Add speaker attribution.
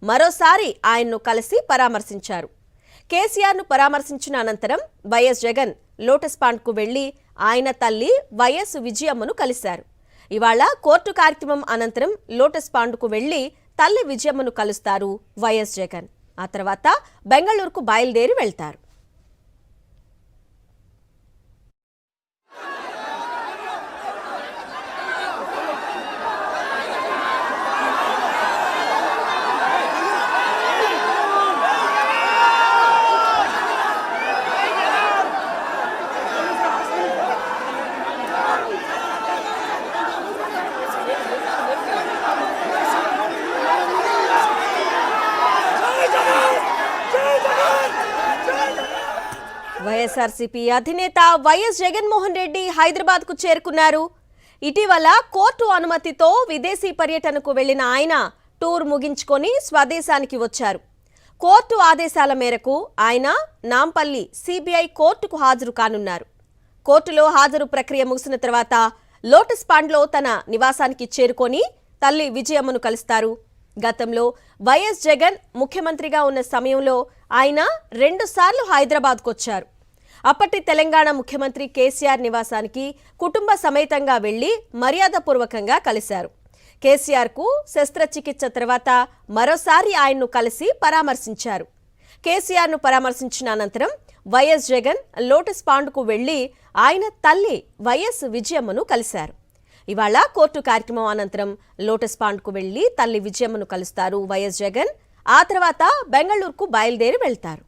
Speaker 1: మరోసారి ఆయన్ను కలిసి పరామర్శించారు. కేసీఆర్ను పరామర్శించిన అనంతరం వైఎస్ జగన్ లోటస్ పాండ్కు వెళ్లి ఆయన తల్లి వైఎస్ విజయమ్మను కలిశారు. ఇవాళ కోర్టు కార్యక్రమం అనంతరం లోటస్ పాండ్కు వెళ్లి తల్లి విజయమ్మను కలుస్తారు వైఎస్ జగన్. ఆ తర్వాత బెంగళూరుకు బయలుదేరి వెళ్తారు. వైఎస్ఆర్సీపీ అధినేత వైఎస్ జగన్మోహన్ రెడ్డి హైదరాబాద్ కు చేరుకున్నారు. ఇటీవల కోర్టు అనుమతితో విదేశీ పర్యటనకు వెళ్లిన ఆయన టూర్ ముగించుకొని స్వదేశానికి వచ్చారు. కోర్టు ఆదేశాల మేరకు ఆయన నాంపల్లి సిబిఐ కోర్టుకు హాజరు కానున్నారు. కోర్టులో హాజరు ప్రక్రియ ముగిసిన తర్వాత లోటస్ పాండ్లో తన నివాసానికి చేరుకొని తల్లి విజయమ్మను కలుస్తారు. గతంలో వైఎస్ జగన్ ముఖ్యమంత్రిగా ఉన్న సమయంలో ఆయన 2 సార్లు హైదరాబాద్కు వచ్చారు. అప్పటి తెలంగాణ ముఖ్యమంత్రి కేసీఆర్ నివాసానికి కుటుంబ సమేతంగా వెళ్లి మర్యాదపూర్వకంగా కలిశారు. కేసీఆర్కు శస్త్రచికిత్స తర్వాత మరోసారి ఆయన్ను కలిసి పరామర్శించారు. కేసీఆర్ను పరామర్శించిన అనంతరం వైఎస్ జగన్ లోటస్ పాండ్కు వెళ్లి ఆయన తల్లి వైఎస్ విజయమ్మను కలిశారు. ఇవాళ కోర్టు కార్యక్రమం అనంతరం లోటస్ పాండ్కు వెళ్లి తల్లి విజయమ్మను కలుస్తారు వైఎస్ జగన్. ఆ తర్వాత బెంగళూరుకు బయలుదేరి వెళ్తారు.